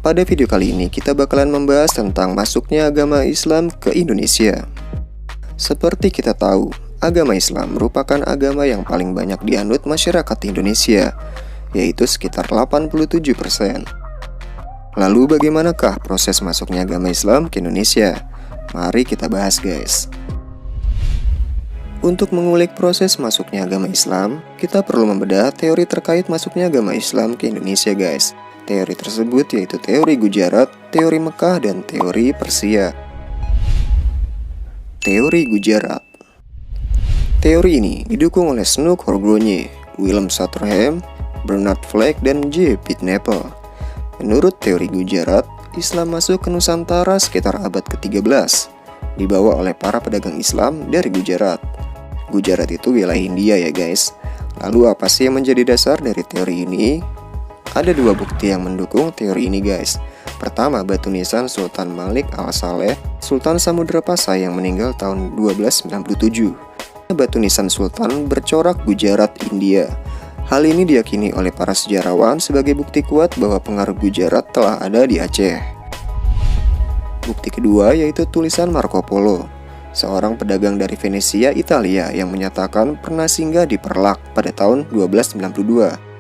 Pada video kali ini kita bakalan membahas tentang masuknya agama Islam ke Indonesia. Seperti kita tahu, agama Islam merupakan agama yang paling banyak dianut masyarakat Indonesia, yaitu sekitar 87%. Lalu bagaimanakah proses masuknya agama Islam ke Indonesia? Mari kita bahas guys. Untuk mengulik proses masuknya agama Islam, kita perlu membedah teori terkait masuknya agama Islam ke Indonesia guys. Teori tersebut yaitu teori Gujarat, teori Mekah, dan teori Persia. Teori Gujarat. Teori ini didukung oleh Snook Horgrove, Willem Sotherham, Bernard Fleck, dan J. Pitt Nepal. Menurut teori Gujarat, Islam masuk ke Nusantara sekitar abad ke-13, dibawa oleh para pedagang Islam dari Gujarat. Gujarat itu wilayah India ya guys. Lalu apa sih yang menjadi dasar dari teori ini? Ada dua bukti yang mendukung teori ini guys. Pertama, batu nisan Sultan Malik Al-Saleh, Sultan Samudra Pasai yang meninggal tahun 1297. Batu nisan Sultan bercorak Gujarat, India. Hal ini diyakini oleh para sejarawan sebagai bukti kuat bahwa pengaruh Gujarat telah ada di Aceh. Bukti kedua yaitu tulisan Marco Polo, seorang pedagang dari Venesia, Italia yang menyatakan pernah singgah di Perlak pada tahun 1292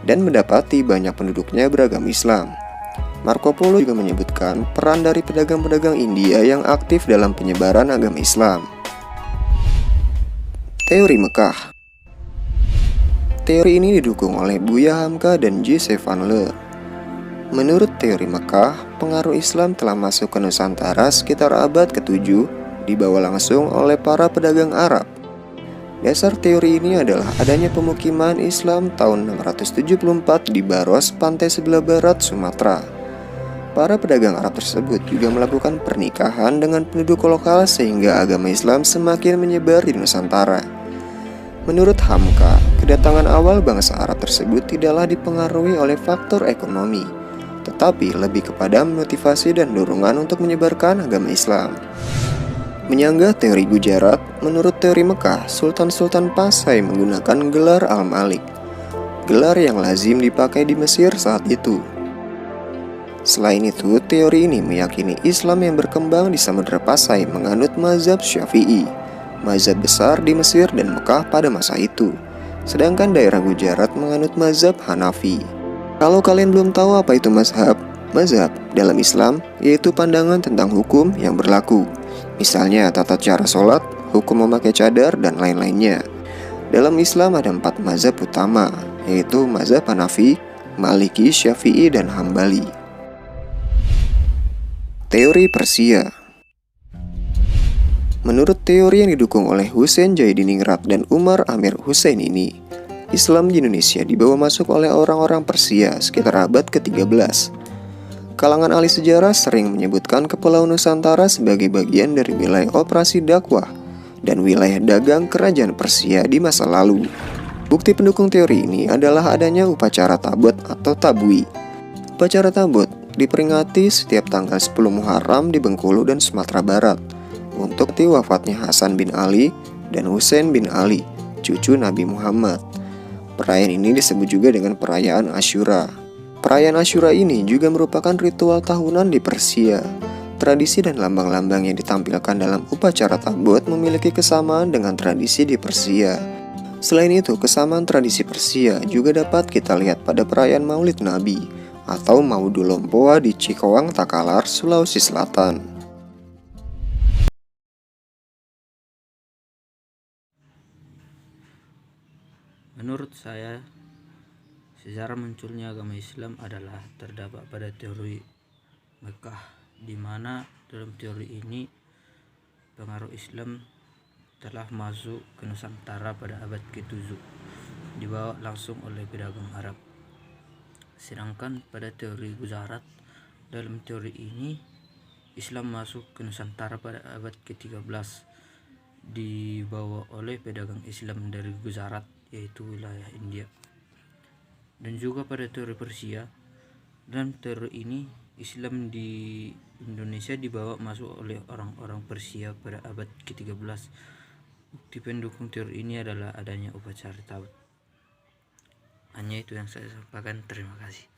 dan mendapati banyak penduduknya beragama Islam. Marco Polo juga menyebutkan peran dari pedagang-pedagang India yang aktif dalam penyebaran agama Islam. Teori Mekah. Teori ini didukung oleh Buya Hamka dan J. Van Leer. Menurut teori Mekah, pengaruh Islam telah masuk ke Nusantara sekitar abad ke-7, dibawa langsung oleh para pedagang Arab. Dasar teori ini adalah adanya pemukiman Islam tahun 674 di Baros, pantai sebelah barat Sumatera. Para pedagang Arab tersebut juga melakukan pernikahan dengan penduduk lokal sehingga agama Islam semakin menyebar di Nusantara. Menurut Hamka, kedatangan awal bangsa Arab tersebut tidaklah dipengaruhi oleh faktor ekonomi, tetapi lebih kepada motivasi dan dorongan untuk menyebarkan agama Islam. Menyanggah teori Gujarat, menurut teori Mekah, Sultan-Sultan Pasai menggunakan gelar Al-Malik, gelar yang lazim dipakai di Mesir saat itu. Selain itu, teori ini meyakini Islam yang berkembang di Samudra Pasai menganut mazhab Syafi'i, mazhab besar di Mesir dan Mekah pada masa itu. Sedangkan daerah Gujarat menganut mazhab Hanafi. Kalau kalian belum tahu apa itu mazhab dalam Islam yaitu pandangan tentang hukum yang berlaku. Misalnya tata cara sholat, hukum memakai cadar, dan lain-lainnya. Dalam Islam ada 4 mazhab utama, yaitu mazhab Hanafi, Maliki, Syafi'i, dan Hambali. Teori Persia. Menurut teori yang didukung oleh Husain Jaidiningrat dan Umar Amir Hussein ini, Islam di Indonesia dibawa masuk oleh orang-orang Persia sekitar abad ke-13. Kalangan ahli sejarah sering menyebutkan Kepulauan Nusantara sebagai bagian dari wilayah operasi dakwah dan wilayah dagang kerajaan Persia di masa lalu. Bukti pendukung teori ini adalah adanya upacara tabut atau tabui. Upacara tabut diperingati setiap tanggal 10 Muharram di Bengkulu dan Sumatera Barat untuk wafatnya Hasan bin Ali dan Husain bin Ali, cucu Nabi Muhammad. Perayaan ini disebut juga dengan perayaan Asyura. Perayaan Asyura ini juga merupakan ritual tahunan di Persia. Tradisi dan lambang-lambang yang ditampilkan dalam upacara tabut memiliki kesamaan dengan tradisi di Persia. Selain itu, kesamaan tradisi Persia juga dapat kita lihat pada perayaan Maulid Nabi atau Maudul Lompoa di Cikoang, Takalar, Sulawesi Selatan. Menurut saya, sejarah munculnya agama Islam adalah terdapat pada teori Mekah, di mana dalam teori ini pengaruh Islam telah masuk ke Nusantara pada abad ke-7, dibawa langsung oleh pedagang Arab. Sedangkan pada teori Gujarat, dalam teori ini Islam masuk ke Nusantara pada abad ke-13, dibawa oleh pedagang Islam dari Gujarat, yaitu wilayah India. Dan juga pada teori Persia, dalam teori ini Islam di Indonesia dibawa masuk oleh orang-orang Persia pada abad ke-13. Bukti pendukung teori ini adalah adanya upacara tabut. Hanya itu yang saya sampaikan. Terima kasih.